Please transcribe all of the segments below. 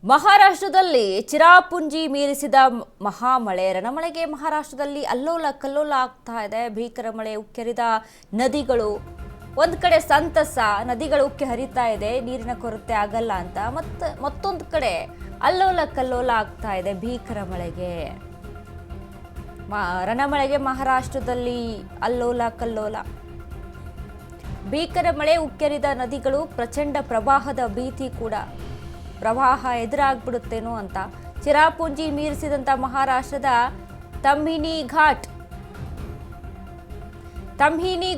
ಮಹಾರಾಷ್ಟ್ರದಲ್ಲಿ ಚಿರಾಪುಂಜಿ ಮೀರಿಸಿದ ಮಹಾಮಳೆ ರಣಮಳೆಗೆ ಮಹಾರಾಷ್ಟ್ರದಲ್ಲಿ ಅಲ್ಲೋಲ ಕಲ್ಲೋಲ ಆಗ್ತಾ ಇದೆ. ಭೀಕರ ಮಳೆ ಉಕ್ಕೆರಿದ ನದಿಗಳು ಒಂದು ಕಡೆ ಸಂತಸ, ನದಿಗಳು ಉಕ್ಕಿ ಹರಿತಾ ಇದೆ, ನೀರಿನ ಕೊರತೆ ಆಗಲ್ಲ ಅಂತ. ಮತ್ತೊಂದು ಕಡೆ ಅಲ್ಲೋಲ ಕಲ್ಲೋಲ ಆಗ್ತಾ ಇದೆ ಭೀಕರ ಮಳೆಗೆ. ರಣಮಳೆಗೆ ಮಹಾರಾಷ್ಟ್ರದಲ್ಲಿ ಅಲ್ಲೋಲ ಕಲ್ಲೋಲ. ಭೀಕರ ಮಳೆ ಉಕ್ಕೆರಿದ ನದಿಗಳು, ಪ್ರಚಂಡ ಪ್ರವಾಹದ ಭೀತಿ ಕೂಡ. ಪ್ರವಾಹ ಎದುರಾಗ್ಬಿಡುತ್ತೇನೋ ಅಂತ ಚಿರಾಪುಂಜಿ ಮೀರಿಸಿದಂತ ಮಹಾರಾಷ್ಟ್ರದ ತಮ್ಹಿನಿ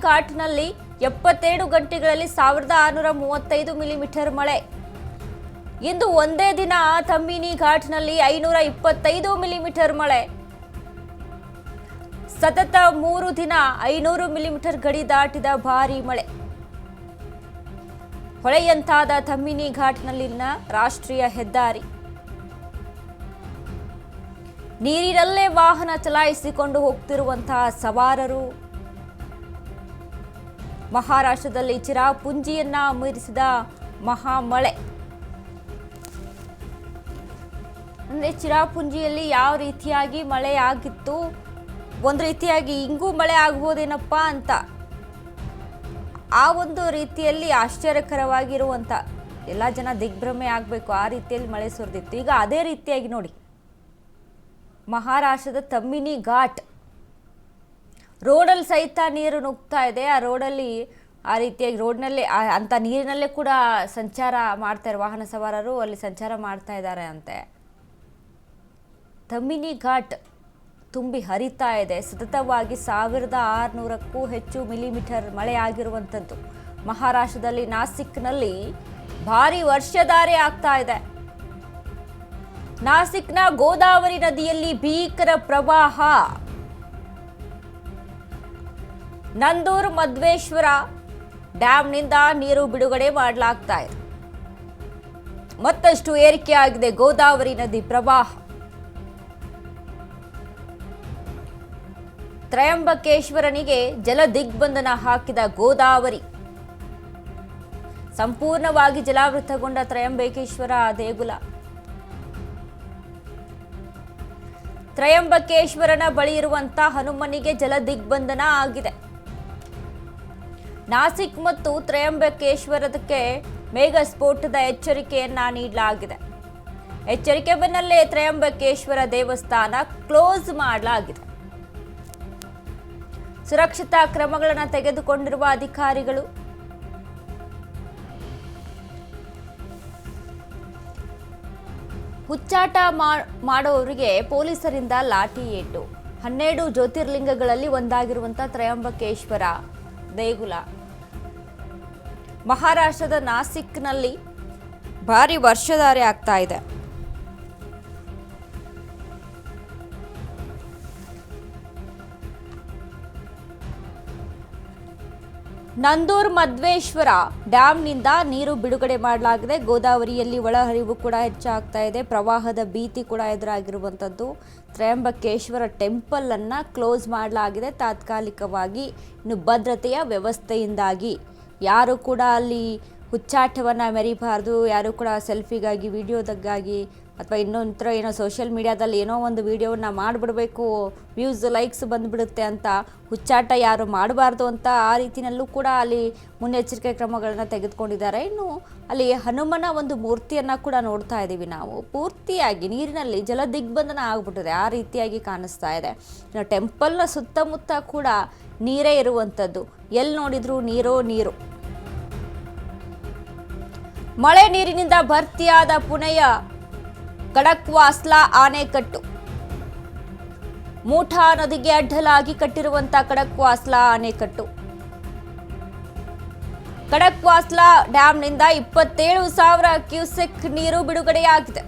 ಘಾಟ್ನಲ್ಲಿ 72 ಗಂಟೆಗಳಲ್ಲಿ 1635 ಮಿಲಿಮೀಟರ್ ಮಳೆ. ಇಂದು ಒಂದೇ ದಿನ ತಮ್ಹಿನಿ ಘಾಟ್ನಲ್ಲಿ 525 ಮಿಲಿಮೀಟರ್ ಮಳೆ. ಸತತ 3 ದಿನ 500 ಮಿಲಿಮೀಟರ್ ಗಡಿ ದಾಟಿದ ಭಾರೀ ಮಳೆ. ಹೊಳೆಯಂತಾದ ತಮ್ಹಿನಿ ಘಾಟ್ನಲ್ಲಿನ ರಾಷ್ಟ್ರೀಯ ಹೆದ್ದಾರಿ. ನೀರಿನಲ್ಲೇ ವಾಹನ ಚಲಾಯಿಸಿಕೊಂಡು ಹೋಗ್ತಿರುವಂತಹ ಸವಾರರು. ಮಹಾರಾಷ್ಟ್ರದಲ್ಲಿ ಚಿರಾಪುಂಜಿಯನ್ನ ಮೀರಿಸಿದ ಮಹಾಮಳೆ. ಅಂದ್ರೆ ಚಿರಾಪುಂಜಿಯಲ್ಲಿ ಯಾವ ರೀತಿಯಾಗಿ ಮಳೆ ಆಗಿತ್ತು, ಒಂದು ರೀತಿಯಾಗಿ ಹಿಂಗೂ ಮಳೆ ಆಗ್ಬೋದೇನಪ್ಪ ಅಂತ ಆ ಒಂದು ರೀತಿಯಲ್ಲಿ ಆಶ್ಚರ್ಯಕರವಾಗಿರುವಂಥ ಎಲ್ಲ ಜನ ದಿಗ್ಭ್ರಮೆ ಆಗಬೇಕು, ಆ ರೀತಿಯಲ್ಲಿ ಮಳೆ ಸುರಿದಿತ್ತು. ಈಗ ಅದೇ ರೀತಿಯಾಗಿ ನೋಡಿ, ಮಹಾರಾಷ್ಟ್ರದ ತಮ್ಹಿನಿ ಘಾಟ್ ರೋಡಲ್ಲಿ ಸಹಿತ ನೀರು ನುಗ್ತಾ ಇದೆ. ಆ ರೋಡಲ್ಲಿ ಆ ರೀತಿಯಾಗಿ ರೋಡ್ನಲ್ಲೇ ಅಂಥ ನೀರಿನಲ್ಲೇ ಕೂಡ ಸಂಚಾರ ಮಾಡ್ತಾರೆ, ವಾಹನ ಸವಾರರು ಅಲ್ಲಿ ಸಂಚಾರ ಮಾಡ್ತಾ ಇದ್ದಾರೆ ಅಂತೆ. ತಮ್ಹಿನಿ ಘಾಟ್ ತುಂಬಿ ಹರಿತಾ ಇದೆ. ಸತತವಾಗಿ 1600ಕ್ಕೂ ಹೆಚ್ಚು ಮಿಲಿಮೀಟರ್ ಮಳೆ ಆಗಿರುವಂಥದ್ದು. ಮಹಾರಾಷ್ಟ್ರದಲ್ಲಿ ನಾಸಿಕ್ನಲ್ಲಿ ಭಾರಿ ವರ್ಷಧಾರೆ ಆಗ್ತಾ ಇದೆ. ನಾಸಿಕ್ನ ಗೋದಾವರಿ ನದಿಯಲ್ಲಿ ಭೀಕರ ಪ್ರವಾಹ. ನಂದೂರ್ ಮಧ್ವೇಶ್ವರ ಡ್ಯಾಂನಿಂದ ನೀರು ಬಿಡುಗಡೆ ಮಾಡಲಾಗ್ತಾ ಇದೆ. ಮತ್ತಷ್ಟು ಏರಿಕೆಯಾಗಿದೆ ಗೋದಾವರಿ ನದಿ ಪ್ರವಾಹ. ತ್ರಯಂಬಕೇಶ್ವರನಿಗೆ ಜಲ ದಿಗ್ಬಂಧನ ಹಾಕಿದ ಗೋದಾವರಿ. ಸಂಪೂರ್ಣವಾಗಿ ಜಲಾವೃತಗೊಂಡ ತ್ರಯಂಬಕೇಶ್ವರ ದೇಗುಲ. ತ್ರಯಂಬಕೇಶ್ವರನ ಬಳಿ ಇರುವಂತಹ ಹನುಮನಿಗೆ ಜಲ ದಿಗ್ಬಂಧನ ಆಗಿದೆ. ನಾಸಿಕ್ ಮತ್ತು ತ್ರಯಂಬಕೇಶ್ವರಕ್ಕೆ ಮೇಘ ಸ್ಫೋಟದ ಎಚ್ಚರಿಕೆಯನ್ನ ನೀಡಲಾಗಿದೆ. ಎಚ್ಚರಿಕೆ ಬೆನ್ನಲ್ಲೇ ತ್ರಯಂಬಕೇಶ್ವರ ದೇವಸ್ಥಾನ ಕ್ಲೋಸ್ ಮಾಡಲಾಗಿದೆ. ಸುರಕ್ಷತಾ ಕ್ರಮಗಳನ್ನು ತೆಗೆದುಕೊಂಡಿರುವ ಅಧಿಕಾರಿಗಳು. ಹುಚ್ಚಾಟ ಮಾಡೋರಿಗೆ ಪೊಲೀಸರಿಂದ ಲಾಠಿ ಏಟು. 12 ಜ್ಯೋತಿರ್ಲಿಂಗಗಳಲ್ಲಿ ಒಂದಾಗಿರುವಂತಹ ತ್ರಯಂಬಕೇಶ್ವರ ದೇಗುಲ ಮಹಾರಾಷ್ಟ್ರದ ನಾಸಿಕ್ನಲ್ಲಿ ಭಾರಿ ವರ್ಷಧಾರೆ ಆಗ್ತಾ ಇದೆ. ನಂದೂರ್ ಮಧ್ವೇಶ್ವರ ಡ್ಯಾಂನಿಂದ ನೀರು ಬಿಡುಗಡೆ ಮಾಡಲಾಗಿದೆ. ಗೋದಾವರಿಯಲ್ಲಿ ಒಳಹರಿವು ಕೂಡ ಹೆಚ್ಚಾಗ್ತಾ ಇದೆ. ಪ್ರವಾಹದ ಭೀತಿ ಕೂಡ ಎದುರಾಗಿರುವಂಥದ್ದು. ತ್ರಯಂಬಕೇಶ್ವರ ಟೆಂಪಲ್ ಅನ್ನ ಕ್ಲೋಸ್ ಮಾಡಲಾಗಿದೆ ತಾತ್ಕಾಲಿಕವಾಗಿ. ಇನ್ನು ಭದ್ರತೆಯ ವ್ಯವಸ್ಥೆಯಿಂದಾಗಿ ಯಾರು ಕೂಡ ಅಲ್ಲಿ ಹುಚ್ಚಾಟವನ್ನು ಮೆರಿಬಾರ್ದು, ಯಾರು ಕೂಡ ಸೆಲ್ಫಿಗಾಗಿ, ವಿಡಿಯೋದಕ್ಕಾಗಿ ಅಥವಾ ಇನ್ನೊಂಥರ ಏನೋ ಸೋಷಿಯಲ್ ಮೀಡಿಯಾದಲ್ಲಿ ಏನೋ ಒಂದು ವಿಡಿಯೋವನ್ನು ಮಾಡಿಬಿಡಬೇಕು, ವ್ಯೂಸ್ ಲೈಕ್ಸ್ ಬಂದುಬಿಡುತ್ತೆ ಅಂತ ಹುಚ್ಚಾಟ ಯಾರು ಮಾಡಬಾರ್ದು ಅಂತ ಆ ರೀತಿಯಲ್ಲೂ ಕೂಡ ಅಲ್ಲಿ ಮುನ್ನೆಚ್ಚರಿಕೆ ಕ್ರಮಗಳನ್ನು ತೆಗೆದುಕೊಂಡಿದ್ದಾರೆ. ಇನ್ನು ಅಲ್ಲಿ ಹನುಮನ ಒಂದು ಮೂರ್ತಿಯನ್ನು ಕೂಡ ನೋಡ್ತಾ ಇದ್ದೀವಿ ನಾವು. ಪೂರ್ತಿಯಾಗಿ ನೀರಿನಲ್ಲಿ ಜಲ ದಿಗ್ಬಂಧನ ಆಗ್ಬಿಟ್ಟಿದೆ, ಆ ರೀತಿಯಾಗಿ ಕಾಣಿಸ್ತಾ ಇದೆ. ಇನ್ನು ಟೆಂಪಲ್ನ ಸುತ್ತಮುತ್ತ ಕೂಡ ನೀರೇ ಇರುವಂಥದ್ದು. ಎಲ್ಲಿ ನೋಡಿದ್ರು ನೀರು. ಮಳೆ ನೀರಿನಿಂದ ಭರ್ತಿಯಾದ ಪುಣೆಯ ಖಡಕ್ವಾಸ್ಲಾ ಆಣೆಕಟ್ಟು. ಮೂಠಾ ನದಿಗೆ ಅಡ್ಡಲಾಗಿ ಕಟ್ಟಿರುವಂತಹ ಖಡಕ್ವಾಸ್ಲಾ ಆಣೆಕಟ್ಟು. ಖಡಕ್ವಾಸ್ಲಾ ಡ್ಯಾಂನಿಂದ 27,000 ಕ್ಯೂಸೆಕ್ ನೀರು ಬಿಡುಗಡೆಯಾಗಿದೆ.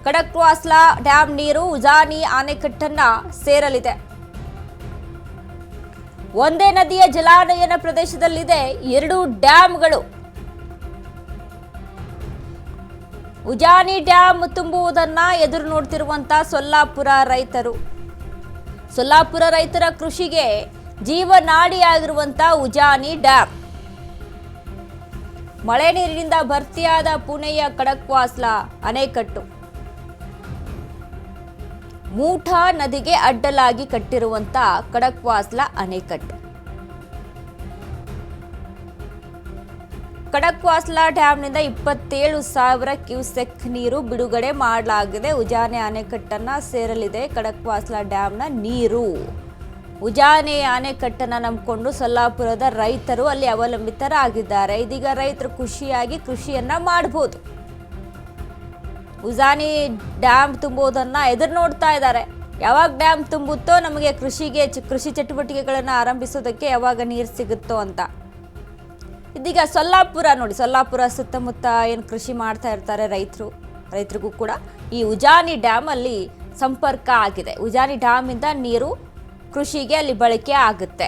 ಖಡಕ್ವಾಸ್ಲಾ ಡ್ಯಾಂ ನೀರು ಉಜಾನಿ ಆಣೆಕಟ್ಟನ್ನ ಸೇರಲಿದೆ. ಒಂದೇ ನದಿಯ ಜಲಾನಯನ ಪ್ರದೇಶದಲ್ಲಿದೆ 2 ಡ್ಯಾಂಗಳು. ಉಜಾನಿ ಡ್ಯಾಂ ತುಂಬುವುದನ್ನ ಎದುರು ನೋಡ್ತಿರುವಂತಹ ಸೊಲ್ಲಾಪುರ ರೈತರ ಕೃಷಿಗೆ ಜೀವನಾಡಿಯಾಗಿರುವಂತಹ ಉಜಾನಿ ಡ್ಯಾಂ ಮಳೆ ನೀರಿನಿಂದ ಭರ್ತಿಯಾದ ಪುಣೆಯ ಖಡಕ್ವಾಸ್ಲಾ ಅಣೆಕಟ್ಟು. ಮೂಠಾ ನದಿಗೆ ಅಡ್ಡಲಾಗಿ ಕಟ್ಟಿರುವಂತ ಖಡಕ್ವಾಸ್ಲಾ ಅಣೆಕಟ್ಟು. ಖಡಕ್ವಾಸ್ಲಾ ಡ್ಯಾಂನಿಂದ 27,000 ಕ್ಯೂಸೆಕ್ ನೀರು ಬಿಡುಗಡೆ ಮಾಡಲಾಗಿದೆ. ಉಜಾನೆ ಅಣೆಕಟ್ಟನ್ನ ಸೇರಲಿದೆ ಖಡಕ್ವಾಸ್ಲಾ ಡ್ಯಾಂನ ನೀರು. ಉಜಾನೆ ಅಣೆಕಟ್ಟನ್ನ ನಂಬಿಕೊಂಡು ಸೊಲ್ಲಾಪುರದ ರೈತರು ಅಲ್ಲಿ ಅವಲಂಬಿತರಾಗಿದ್ದಾರೆ. ಇದೀಗ ರೈತರು ಖುಷಿಯಾಗಿ ಕೃಷಿಯನ್ನ ಮಾಡಬಹುದು. ಉಜಾನಿ ಡ್ಯಾಮ್ ತುಂಬೋದನ್ನ ಎದುರು ನೋಡ್ತಾ ಇದ್ದಾರೆ. ಯಾವಾಗ ಡ್ಯಾಮ್ ತುಂಬುತ್ತೋ ನಮಗೆ ಕೃಷಿ ಚಟುವಟಿಕೆಗಳನ್ನು ಆರಂಭಿಸೋದಕ್ಕೆ ಯಾವಾಗ ನೀರು ಸಿಗುತ್ತೋ ಅಂತ. ಇದೀಗ ಸೊಲ್ಲಾಪುರ ನೋಡಿ, ಸೊಲ್ಲಾಪುರ ಸುತ್ತಮುತ್ತ ಏನು ಕೃಷಿ ಮಾಡ್ತಾ ಇರ್ತಾರೆ ರೈತರಿಗೂ ಕೂಡ ಈ ಉಜಾನಿ ಡ್ಯಾಮ್ ಅಲ್ಲಿ ಸಂಪರ್ಕ ಆಗಿದೆ. ಉಜಾನಿ ಡ್ಯಾಮ್ ಇಂದ ನೀರು ಕೃಷಿಗೆ ಅಲ್ಲಿ ಬಳಕೆ ಆಗುತ್ತೆ.